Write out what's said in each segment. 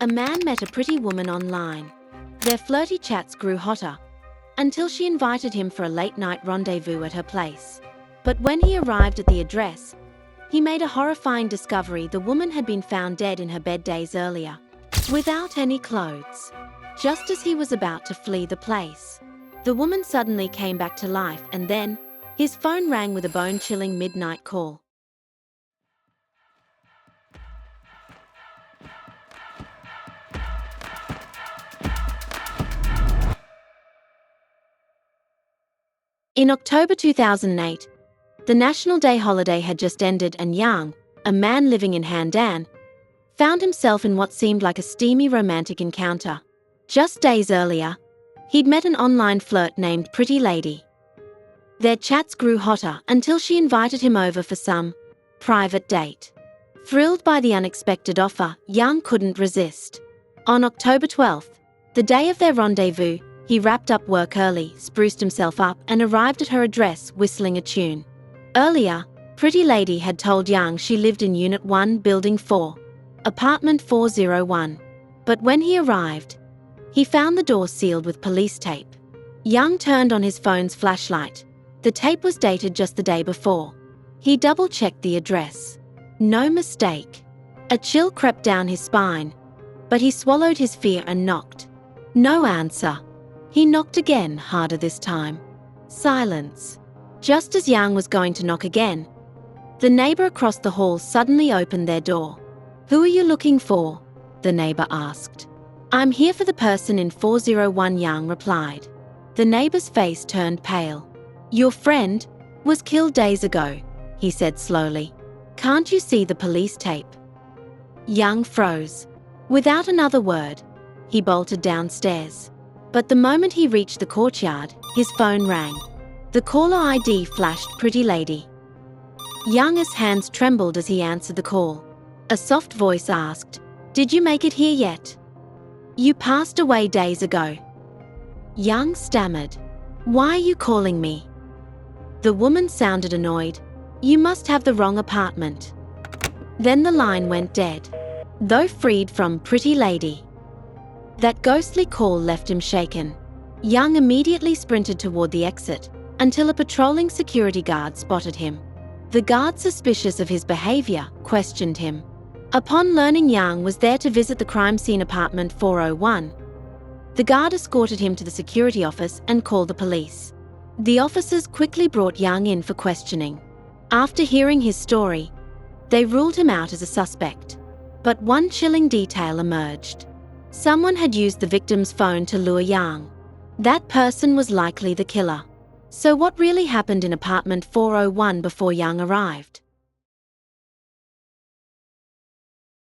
a man met a pretty woman online. Their flirty chats grew hotter, until she invited him for a late-night rendezvous at her place. But when he arrived at the address, he made a horrifying discovery: the woman had been found dead in her bed days earlier, without any clothes. Just as he was about to flee the place, the woman suddenly came back to life, and then his phone rang with a bone-chilling midnight call. In October 2008, the National Day holiday had just ended, and Yang, a man living in Handan, found himself in what seemed like a steamy romantic encounter. Just days earlier, he'd met an online flirt named Pretty Lady. Their chats grew hotter until she invited him over for some private date. Thrilled by the unexpected offer, Yang couldn't resist. On October 12th, the day of their rendezvous, he wrapped up work early, spruced himself up, and arrived at her address whistling a tune. Earlier, Pretty Lady had told Yang she lived in Unit 1, Building 4, Apartment 401. But when he arrived, he found the door sealed with police tape. Yang turned on his phone's flashlight. The tape was dated just the day before. He double-checked the address. No mistake. A chill crept down his spine, but he swallowed his fear and knocked. No answer. He knocked again, harder this time. Silence. Just as Yang was going to knock again, the neighbor across the hall suddenly opened their door. "Who are you looking for?" the neighbor asked. "I'm here for the person in 401, Yang replied. The neighbor's face turned pale. "Your friend was killed days ago," he said slowly. "Can't you see the police tape?" Yang froze. Without another word, he bolted downstairs. But the moment he reached the courtyard, his phone rang. The caller ID flashed Pretty Lady. Yang's hands trembled as he answered the call. A soft voice asked, "Did you make it here yet? You passed away days ago." Yang stammered, "Why are you calling me?" The woman sounded annoyed. "You must have the wrong apartment." Then the line went dead. Though freed from Pretty Lady, that ghostly call left him shaken. Yang immediately sprinted toward the exit, until a patrolling security guard spotted him. The guard, suspicious of his behavior, questioned him. Upon learning Yang was there to visit the crime scene, apartment 401, the guard escorted him to the security office and called the police. The officers quickly brought Yang in for questioning. After hearing his story, they ruled him out as a suspect. But one chilling detail emerged. Someone had used the victim's phone to lure Yang. That person was likely the killer. So what really happened in apartment 401 before Yang arrived?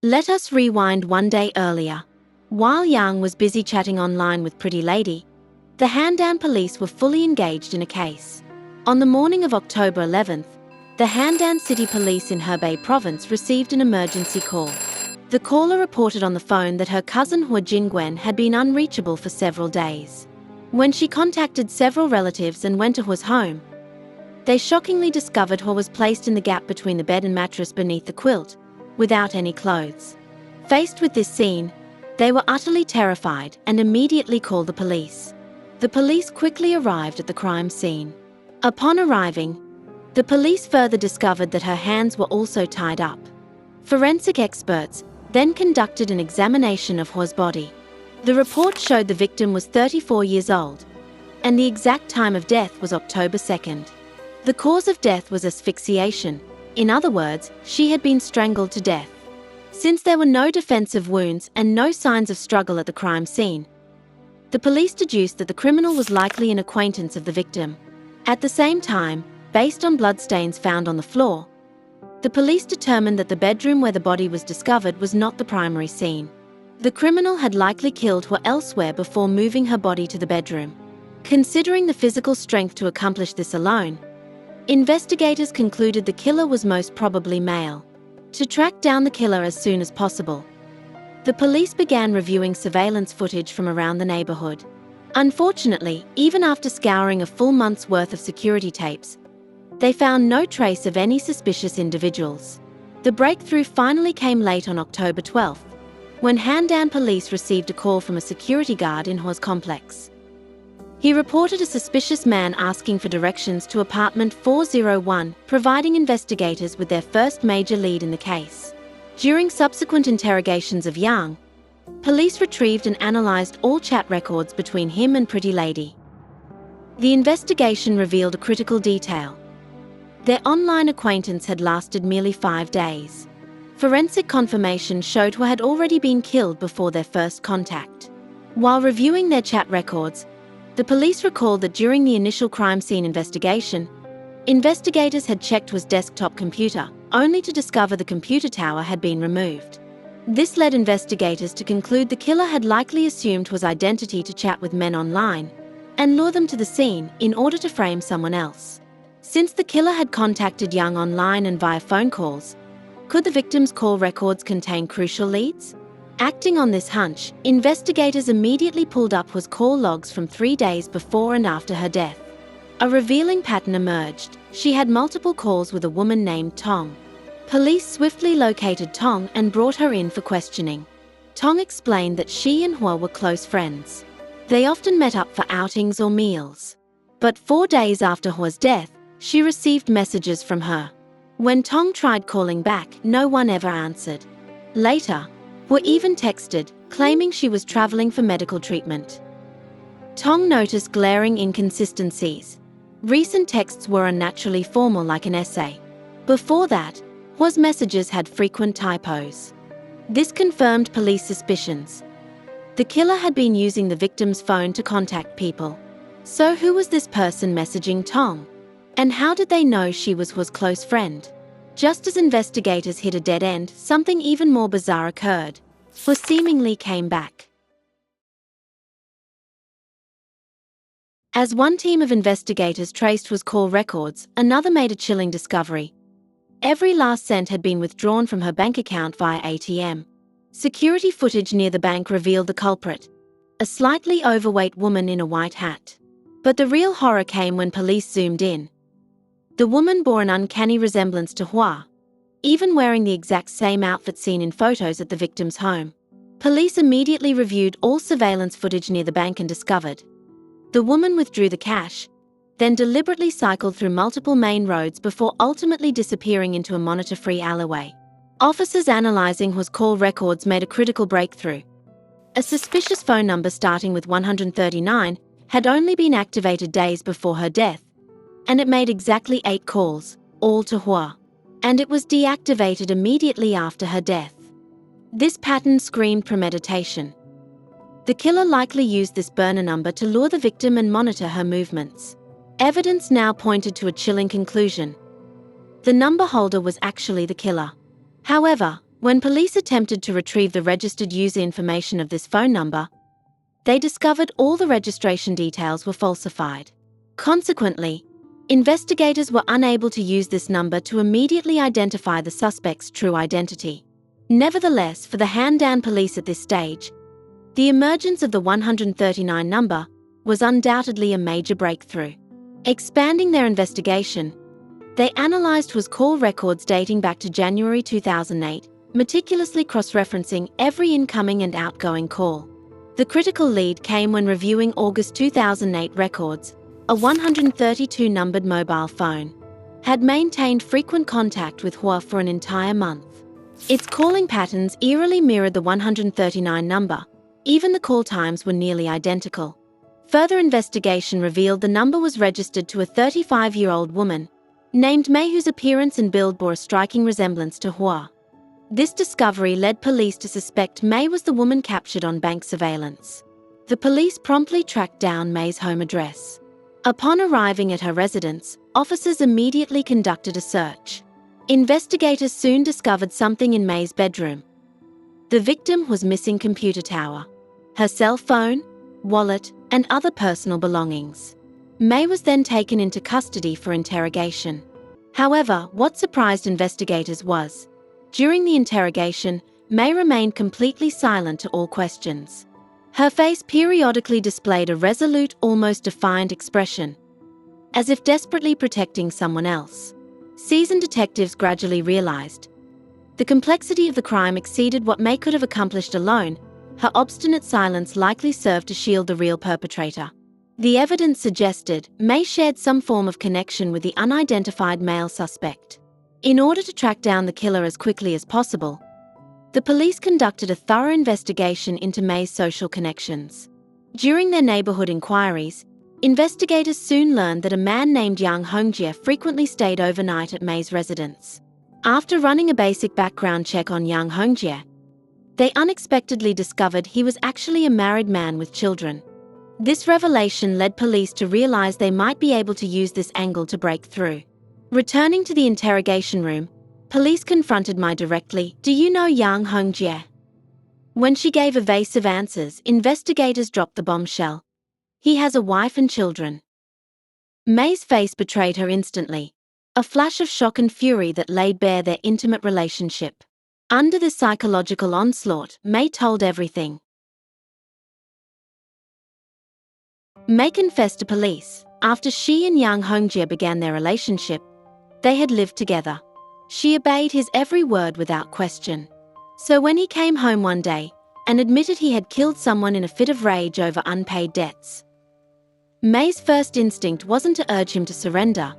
Let us rewind one day earlier. While Yang was busy chatting online with Pretty Lady, the Handan police were fully engaged in a case. On the morning of October 11th, the Handan City Police in Hebei Province received an emergency call. The caller reported on the phone that her cousin Hua Jingwen had been unreachable for several days. When she contacted several relatives and went to Hua's home, they shockingly discovered Hua was placed in the gap between the bed and mattress beneath the quilt, without any clothes. Faced with this scene, they were utterly terrified and immediately called the police. The police quickly arrived at the crime scene. Upon arriving, the police further discovered that her hands were also tied up. Forensic experts then conducted an examination of Hua's body. The report showed the victim was 34 years old, and the exact time of death was October 2nd. The cause of death was asphyxiation. In other words, she had been strangled to death. Since there were no defensive wounds and no signs of struggle at the crime scene, the police deduced that the criminal was likely an acquaintance of the victim. At the same time, based on bloodstains found on the floor, the police determined that the bedroom where the body was discovered was not the primary scene. The criminal had likely killed her elsewhere before moving her body to the bedroom. Considering the physical strength to accomplish this alone, investigators concluded the killer was most probably male. To track down the killer as soon as possible, the police began reviewing surveillance footage from around the neighborhood. Unfortunately, even after scouring a full month's worth of security tapes, they found no trace of any suspicious individuals. The breakthrough finally came late on October 12th, when Handan police received a call from a security guard in Hua's complex. He reported a suspicious man asking for directions to apartment 401, providing investigators with their first major lead in the case. During subsequent interrogations of Yang, police retrieved and analyzed all chat records between him and Pretty Lady. The investigation revealed a critical detail. Their online acquaintance had lasted merely 5 days. Forensic confirmation showed Hua had already been killed before their first contact. While reviewing their chat records, the police recalled that during the initial crime scene investigation, investigators had checked Hua's desktop computer, only to discover the computer tower had been removed. This led investigators to conclude the killer had likely assumed Hua's identity to chat with men online and lure them to the scene in order to frame someone else. Since the killer had contacted Yang online and via phone calls, could the victim's call records contain crucial leads? Acting on this hunch, investigators immediately pulled up Hua's call logs from 3 days before and after her death. A revealing pattern emerged. She had multiple calls with a woman named Tong. Police swiftly located Tong and brought her in for questioning. Tong explained that she and Hua were close friends. They often met up for outings or meals. But 4 days after Hua's death, she received messages from her. When Tong tried calling back, no one ever answered. Later, Hua even texted, claiming she was traveling for medical treatment. Tong noticed glaring inconsistencies. Recent texts were unnaturally formal, like an essay. Before that, Hua's messages had frequent typos. This confirmed police suspicions. The killer had been using the victim's phone to contact people. So who was this person messaging Tong? And how did they know she was Hua's close friend? Just as investigators hit a dead end, something even more bizarre occurred. Hua seemingly came back. As one team of investigators traced Hua's call records, another made a chilling discovery. Every last cent had been withdrawn from her bank account via ATM. Security footage near the bank revealed the culprit, a slightly overweight woman in a white hat. But the real horror came when police zoomed in. The woman bore an uncanny resemblance to Hua, even wearing the exact same outfit seen in photos at the victim's home. Police immediately reviewed all surveillance footage near the bank and discovered the woman withdrew the cash, then deliberately cycled through multiple main roads before ultimately disappearing into a monitor-free alleyway. Officers analyzing Hua's call records made a critical breakthrough. A suspicious phone number starting with 139 had only been activated days before her death, and it made exactly 8 calls, all to Hua. And it was deactivated immediately after her death. This pattern screamed premeditation. The killer likely used this burner number to lure the victim and monitor her movements. Evidence now pointed to a chilling conclusion. The number holder was actually the killer. However, when police attempted to retrieve the registered user information of this phone number, they discovered all the registration details were falsified. Consequently, investigators were unable to use this number to immediately identify the suspect's true identity. Nevertheless, for the Handan police at this stage, the emergence of the 139 number was undoubtedly a major breakthrough. Expanding their investigation, they analyzed Hua's call records dating back to January 2008, meticulously cross-referencing every incoming and outgoing call. The critical lead came when reviewing August 2008 records. A 132-numbered mobile phone had maintained frequent contact with Hua for an entire month. Its calling patterns eerily mirrored the 139 number. Even the call times were nearly identical. Further investigation revealed the number was registered to a 35-year-old woman named Mei, whose appearance and build bore a striking resemblance to Hua. This discovery led police to suspect Mei was the woman captured on bank surveillance. The police promptly tracked down Mei's home address. Upon arriving at her residence, officers immediately conducted a search. Investigators soon discovered something in Mei's bedroom. The victim was missing computer tower, her cell phone, wallet, and other personal belongings. Mei was then taken into custody for interrogation. However, what surprised investigators was, during the interrogation, Mei remained completely silent to all questions. Her face periodically displayed a resolute, almost defiant expression, as if desperately protecting someone else. Seasoned detectives gradually realized The complexity of the crime exceeded what May could have accomplished alone. Her obstinate silence likely served to shield the real perpetrator. The evidence suggested May shared some form of connection with the unidentified male suspect. In order to track down the killer as quickly as possible, the police conducted a thorough investigation into May's social connections. During their neighborhood inquiries, investigators soon learned that a man named Yang Hongjie frequently stayed overnight at May's residence. After running a basic background check on Yang Hongjie, they unexpectedly discovered he was actually a married man with children. This revelation led police to realize they might be able to use this angle to break through. Returning to the interrogation room, police confronted Mai directly. "Do you know Yang Hongjie?" When she gave evasive answers, investigators dropped the bombshell. "He has a wife and children." May's face betrayed her instantly, a flash of shock and fury that laid bare their intimate relationship. Under this psychological onslaught, May told everything. May confessed to police. After she and Yang Hongjie began their relationship, they had lived together. She obeyed his every word without question. So when he came home one day and admitted he had killed someone in a fit of rage over unpaid debts, May's first instinct wasn't to urge him to surrender,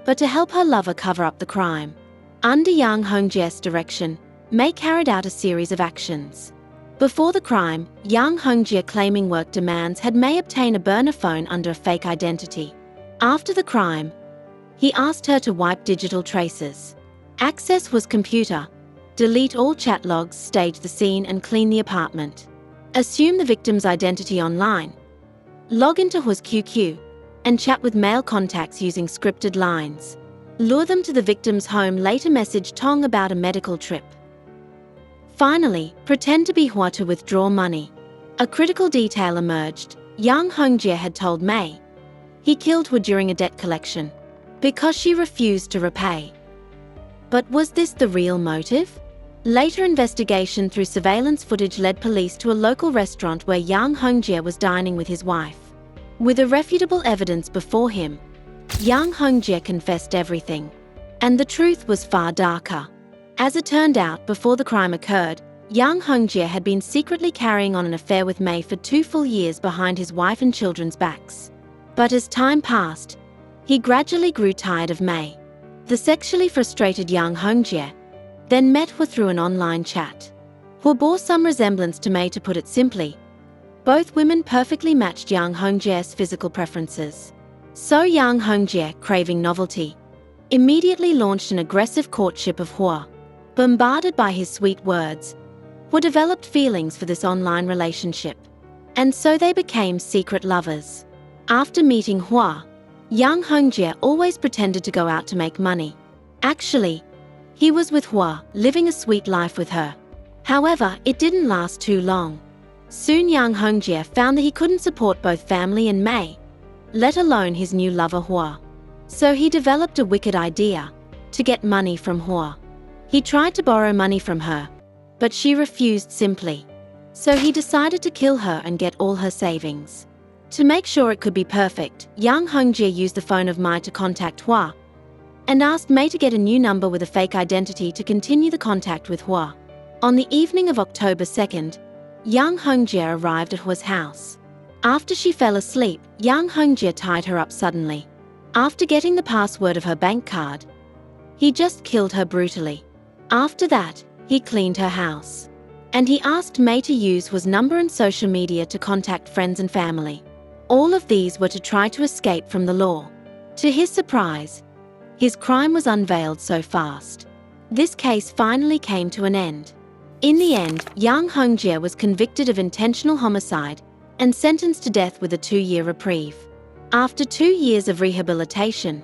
but to help her lover cover up the crime. Under Yang Hongjie's direction, May carried out a series of actions. Before the crime, Yang Hongjie, claiming work demands, had May obtain a burner phone under a fake identity. After the crime, he asked her to wipe digital traces. Access was computer, delete all chat logs, stage the scene and clean the apartment. Assume the victim's identity online. Log into Hua's QQ and chat with male contacts using scripted lines. Lure them to the victim's home, later message Tong about a medical trip. Finally, pretend to be Hua to withdraw money. A critical detail emerged. Yang Hongjie had told May he killed Hua during a debt collection because she refused to repay. But was this the real motive? Later investigation through surveillance footage led police to a local restaurant where Yang Hongjie was dining with his wife. With irrefutable evidence before him, Yang Hongjie confessed everything. And the truth was far darker. As it turned out, before the crime occurred, Yang Hongjie had been secretly carrying on an affair with May for 2 full years behind his wife and children's backs. But as time passed, he gradually grew tired of May. The sexually frustrated Yang Hongjie then met Hua through an online chat. Hua bore some resemblance to May, to put it simply. Both women perfectly matched Yang Hongjie's physical preferences. So Yang Hongjie, craving novelty, immediately launched an aggressive courtship of Hua. Bombarded by his sweet words, Hua developed feelings for this online relationship. And so they became secret lovers. After meeting Hua, Yang Hongjie always pretended to go out to make money. Actually, he was with Hua, living a sweet life with her. However, it didn't last too long. Soon Yang Hongjie found that he couldn't support both family and May, let alone his new lover Hua. So he developed a wicked idea to get money from Hua. He tried to borrow money from her, but she refused simply. So he decided to kill her and get all her savings. To make sure it could be perfect, Yang Hongjie used the phone of Mai to contact Hua and asked May to get a new number with a fake identity to continue the contact with Hua. On the evening of October 2nd, Yang Hongjie arrived at Hua's house. After she fell asleep, Yang Hongjie tied her up suddenly. After getting the password of her bank card, he just killed her brutally. After that, he cleaned her house. And he asked May to use Hua's number and social media to contact friends and family. All of these were to try to escape from the law. To his surprise, his crime was unveiled so fast. This case finally came to an end. In the end, Yang Hongjie was convicted of intentional homicide and sentenced to death with a 2-year reprieve. After 2 years of rehabilitation,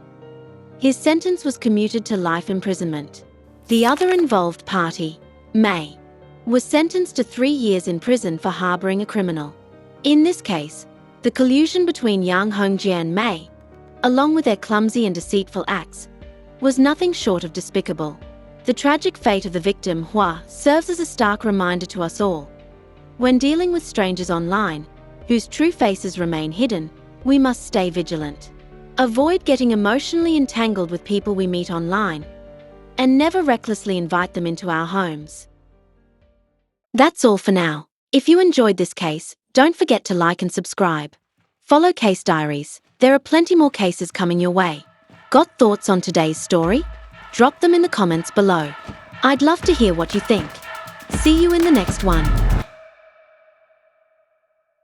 his sentence was commuted to life imprisonment. The other involved party, May, was sentenced to 3 years in prison for harboring a criminal. In this case, the collusion between Yang Hongjie and May, along with their clumsy and deceitful acts, was nothing short of despicable. The tragic fate of the victim, Hua, serves as a stark reminder to us all. When dealing with strangers online, whose true faces remain hidden, we must stay vigilant. Avoid getting emotionally entangled with people we meet online, and never recklessly invite them into our homes. That's all for now. If you enjoyed this case, don't forget to like and subscribe. Follow Case Diaries. There are plenty more cases coming your way. Got thoughts on today's story? Drop them in the comments below. I'd love to hear what you think. See you in the next one.